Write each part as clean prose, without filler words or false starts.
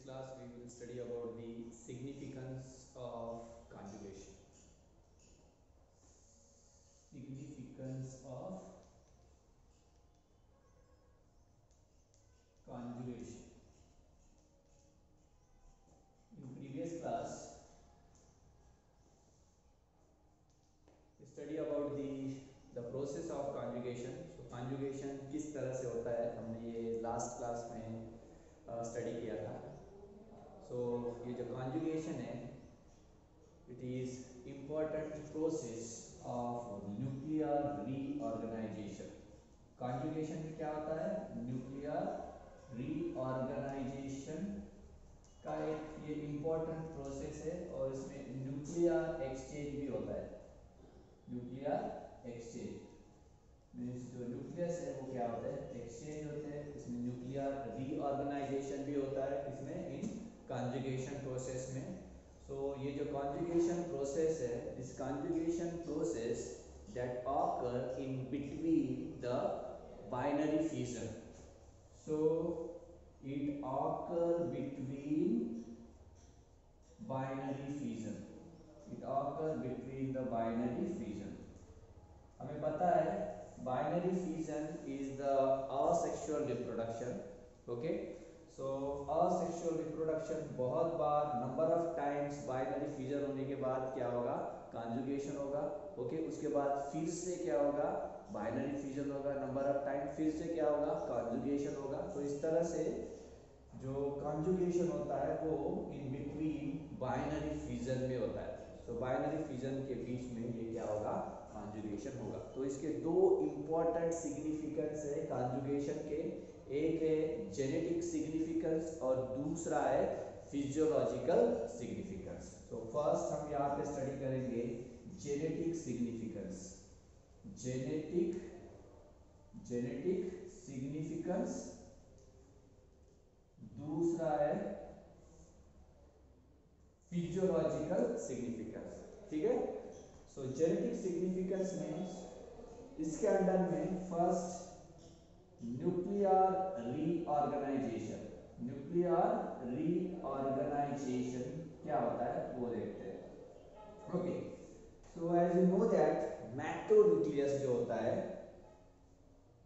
class we will study about the significance of conjugation. Significance of conjugation. In previous class we study about the process of conjugation. So conjugation किस तरह से होता है हमने ये last class में study किया था. So ये जो conjugation है it is important process of nuclear reorganization. Conjugation में क्या होता है? nuclear reorganization का एक ये important process है और इसमें nuclear exchange भी होता है. nuclear exchange मीन्स जो न्यूक्लियस है वो क्या होता है? एक्सचेंज होते हैं. इसमें न्यूक्लियर रीऑर्गेनाइजेशन भी होता है इसमें इन conjugation process में. So ये जो conjugation process है, this conjugation process that occur in between the binary fission. So it occur between binary fission. It occur between the binary fission. हमें पता है binary fission is the asexual reproduction. Okay. So asexual reproduction बहुत बार number of times binary fission होने के बाद क्या होगा? conjugation होगा. Okay. उसके बाद फिर से क्या होगा? binary fission होगा. number of time फिर से क्या होगा? conjugation होगा. तो इस तरह से जो conjugation होता है वो in between binary fission में होता है. तो binary fission के बीच में ये क्या होगा? conjugation होगा. तो इसके दो important significance है conjugation के. एक है जेनेटिक सिग्निफिकेंस और दूसरा है फिजियोलॉजिकल सिग्निफिकेंस. तो फर्स्ट हम यहाँ पे स्टडी करेंगे जेनेटिक सिग्निफिकेंस. Genetic significance. दूसरा है फिजियोलॉजिकल सिग्निफिकेंस. ठीक है. सो जेनेटिक सिग्निफिकेंस में इसके अंडर में first nuclear reorganisation. Nuclear reorganisation क्या होता है वो देखते हैं. Okay. So as you know that macronucleus जो होता है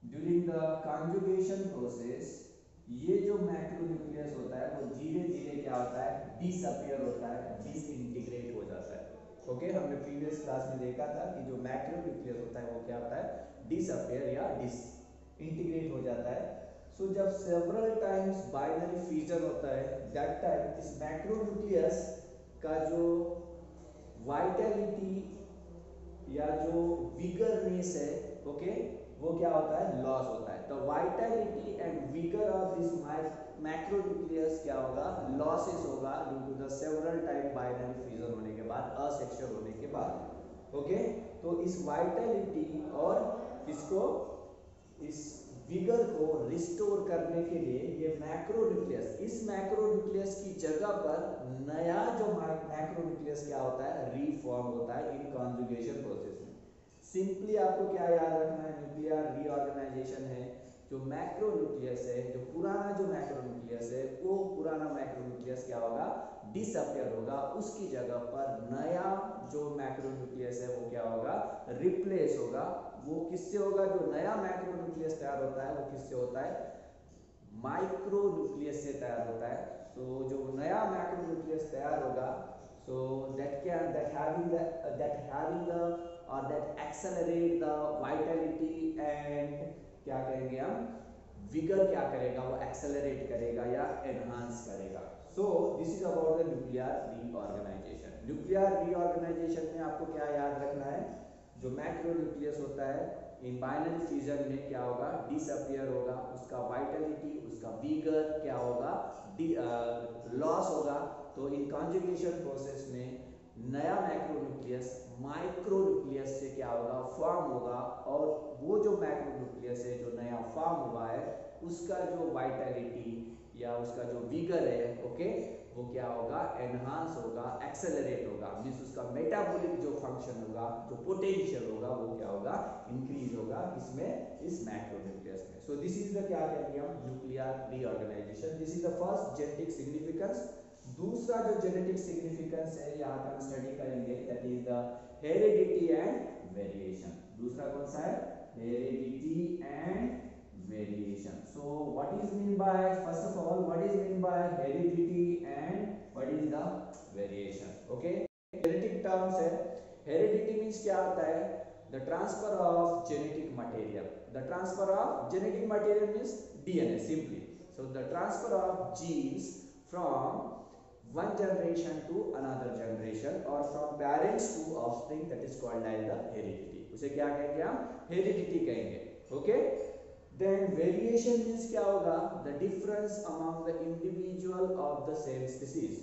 ड्यूरिंग द कॉन्जुगेशन प्रोसेस, ये जो मैक्रोन्यूक्लियस होता है वो धीरे धीरे क्या होता है? डिसअपियर होता है, डिसइंटीग्रेट हो जाता है. ओके. हमने प्रीवियस क्लास में देखा था कि जो मैक्रोन्यूक्लियस होता है वो क्या होता है? डिसअपियर या इंटीग्रेट हो जाता है. सो जब सेवरल टाइम्स बाइनरी फ्यूजन होता है दैट टाइम इस मैक्रोन्यूक्लियस का जो वाइटलिटी या जो विगरनेस है, ओके, वो क्या होता है? लॉस होता है. तो vitality and vigour of this macronucleus क्या होगा? लॉसेस होगा due to the several time binary fusion होने के बाद, असेक्सुअल होने के बाद. ओके. तो इस वाइटलिटी और इसको इस विगर को रिस्टोर करने के लिए ये मैक्रोन्यूक्लियस, इस मैक्रोन्यूक्लियस की जगह पर नया जो मैक्रोन्यूक्लियस क्या होता है? रीफॉर्म होता है इन कॉन्जुगेशन प्रोसेस में. सिंपली आपको क्या याद रखना है? न्यूक्लियर रीऑर्गेनाइजेशन है. जो मैक्रोन्यूक्लियस है, जो पुराना जो मैक्रोन्यूक्लियस है, वो पुराना मैक्रोन्यूक्लियस क्या होगा? डिसअपियर होगा. उसकी जगह पर नया जो मैक्रोन्यूक्लियस है वो क्या होगा? रिप्लेस होगा. वो किससे होगा? जो नया मैक्रोन्यूक्लियस तैयार होता है वो किससे होता है? माइक्रोन्यूक्लियस से तैयार होता है. तो जो नया मैक्रोन्यूक्लियस तैयार होगा, so that having the or that accelerate the vitality and क्या कहेंगे हम? विगर क्या करेगा? वो एक्सेलरेट करेगा या एनहांस करेगा. So this is about the nuclear reorganisation. Nuclear reorganisation में आपको क्या याद रखना है? जो मैक्रोन्यूक्लियस होता है इन बाइनरी फ्यूजन में क्या होगा? डिसअपियर होगा. उसका वाइटलिटी, उसका विगर क्या होगा? लॉस होगा. तो इन कॉन्जुगेशन प्रोसेस में नया मैक्रोन्यूक्लियस माइक्रोन्यूक्लियस से क्या होगा, फॉर्म होगा, और वो जो मैक्रोन्यूक्लियस है जो नया फॉर्म हुआ है उसका जो वाइटलिटी या उसका जो विगर है, ओके, वो क्या होगा, एनहांस होगा, एक्सेलरेट होगा, मींस उसका मेटाबॉलिक जो फंक्शन होगा, जो पोटेंशियल होगा, वो क्या होगा, इंक्रीज होगा, इसमें, इस मैक्रोन्यूक्लियस में। सो दिस इज द क्या कहेंगे हम, nuclear reorganisation. This is the first genetic significance. दूसरा जो जेनेटिक सिग्निफिकेंस है यहाँ पे हम स्टडी करेंगे, that is the heredity and variation. दूसरा कौन सा है, heredity and variation. So what is mean by, first of all, what is mean by heredity and what is the variation? Okay, genetic terms है, heredity means क्या होता है, the transfer of genetic material. The transfer of genetic material means DNA simply. So the transfer of genes from one generation to another generation or from parents to offspring, that is called as the heredity. उसे क्या कहेंगे हम, heredity कहेंगे. Okay, then variation means क्या होगा, the difference among the individual of the same species.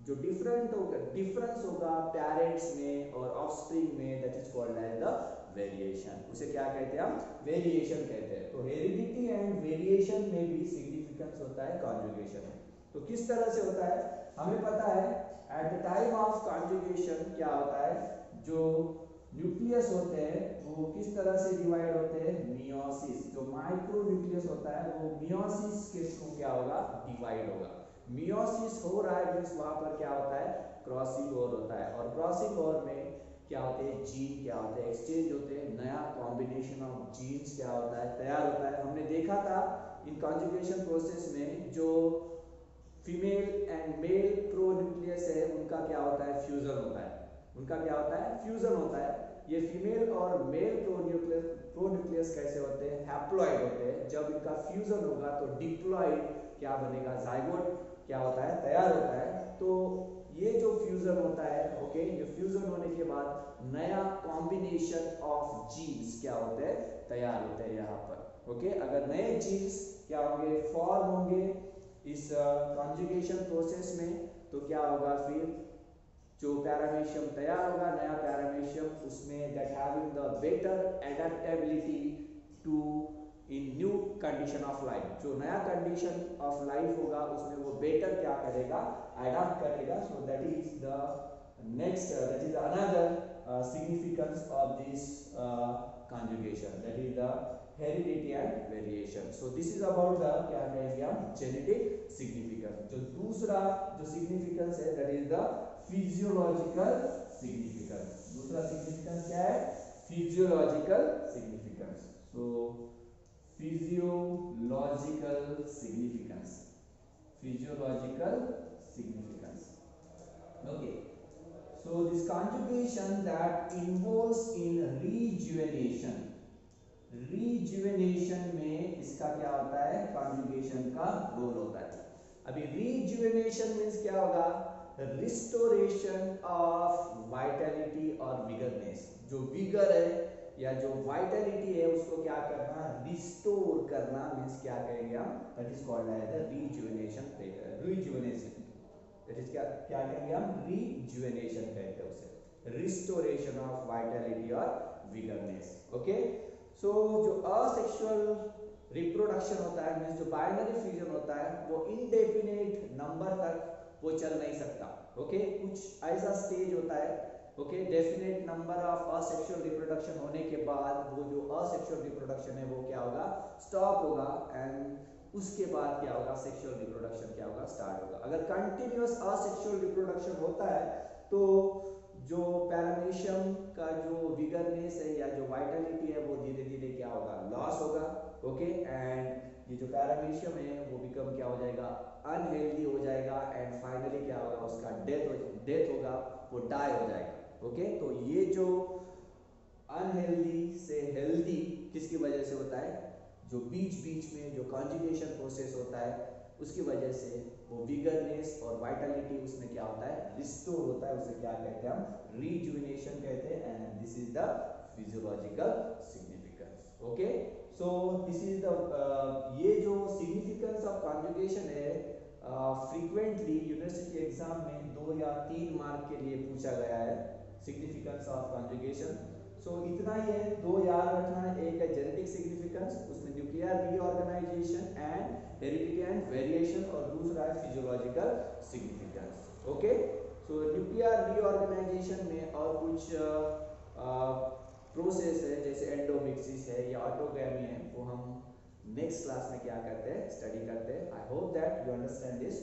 जो different होगा, difference होगा parents में और offspring में, that is called as the variation. उसे क्या कहते हैं हम, variation कहते हैं. तो heredity and variation में भी significance होता है conjugation में. तो किस तरह से होता है, हमें पता है at the time of conjugation क्या होता है, जो न्यूक्लियस होते हैं वो किस तरह से डिवाइड होते हैं, मियोसिस। जो माइक्रो न्यूक्लियस होता है वो मियोसिस के थ्रू क्या होगा, डिवाइड होगा। मियोसिस हो रहा है मींस वहां पर क्या होता है, क्रॉसिंग ओवर होता है, और क्रॉसिंग ओवर में क्या होते हैं, जीन क्या होते हैं, एक्सचेंज होते हैं, नया कॉम्बिनेशन ऑफ जीन्स क्या होता है, तैयार होता है। हमने देखा था इन कॉन्जुगेशन प्रोसेस में जो female and mail pro nucleus है उनका क्या होता है, फ्यूजन होता है, उनका क्या होता है, फ्यूजन होता है। ये फीमेल और मेल प्रोन्यूक्लियस कैसे होते हैं, हैप्लॉइड होते हैं। जब इनका फ्यूजन होगा तो डिप्लॉइड क्या बनेगा, जाइगोट क्या होता है, तैयार होता है। तो ये जो फ्यूजन होता है, ओके, ये फ्यूजन होने के बाद नया कॉम्बिनेशन ऑफ जीन्स क्या होते हैं, तैयार होते हैं यहाँ पर, ओके। अगर नए जीन्स क्या होंगे, फॉर्म होंगे इस कॉन्जुगेशन प्रोसेस में, तो क्या होगा, फिर जो पैरामीशियम तैयार होगा, नया पैरामीशियम, उसमें that having the better adaptability to in new condition of life. जो नया कंडीशन ऑफ लाइफ होगा उसमें वो बेटर क्या करेगा, अडॉप्ट करेगा। So that is the next, that is another significance of this conjugation, that is the heredity and variation. So this is about the क्या कहेंगे हम, genetic significance. जो दूसरा जो significance है, that is the physiological significance. दूसरा significance क्या है, physiological significance. So physiological significance, physiological significance, okay. So this conjugation that involves in rejuvenation, rejuvenation में इसका क्या होता है, conjugation का रोल होता है। अभी rejuvenation means क्या होगा, restoration of vitality और vigorness। जो vigor है या जो vitality है उसको क्या करना, restore करना, means क्या कहेंगे हम, that is called as the rejuvenation, rejuvenation। That is क्या क्या कहेंगे हम, rejuvenation कहते हैं उसे, restoration of vitality और vigorness, okay। So जो असेक्सुअल रिप्रोडक्शन होता है, मींस जो बाइनरी फ्यूजन होता है, वो इनडेफिनेट नंबर तक वो चल नहीं सकता, ओके। कुछ ऐसा स्टेज होता है, okay, definite number of asexual reproduction होने के बाद वो जो असेक्सुअल रिप्रोडक्शन है वो क्या होगा, स्टॉप होगा, एंड उसके बाद क्या होगा, सेक्सुअल रिप्रोडक्शन क्या होगा, स्टार्ट होगा। अगर कंटिन्यूअस असेक्सुअल रिप्रोडक्शन होता है तो जो पैरामीशियम का जो विगरनेस है या जो वाइटलिटी है वो धीरे धीरे क्या होगा, लॉस होगा, ओके। एंड ये जो पैरामीशियम है वो बिकम क्या हो जाएगा, अनहेल्दी हो जाएगा, एंड फाइनली क्या होगा, उसका डेथ होगा, वो डाई हो जाएगा, ओके। तो ये जो अनहेल्दी से हेल्दी किसकी वजह से होता है, जो बीच बीच में जो कॉन्जुगेशन प्रोसेस होता है उसकी वजह से वो विगरनेस और वाइटलिटी उसमें क्या होता है, रिस्टोर होता है। उसे क्या कहते हैं हम, रिजुविनेशन कहते हैं, and this is the physiological significance, okay. So this is the ये जो सिग्निफिकेंस ऑफ कॉन्जुगेशन है फ्रीक्वेंटली यूनिवर्सिटी एग्जाम में 2 या 3 मार्क के लिए पूछा गया है, सिग्निफिकेंस ऑफ कॉन्जुगेशन। सो इतना ही है, 2 याद रखना है, एक है जेनेटिक सिग्निफिकेंस, उसमें nuclear reorganisation and heredity and variation, और दूसरा है physiological significance. Okay, so nuclear reorganisation में और कुछ प्रोसेस है जैसे एंडोमिक्सिस है या ऑटोगैमी है, वो हम नेक्स्ट क्लास में क्या करते हैं, स्टडी करते हैं। I hope that you understand this.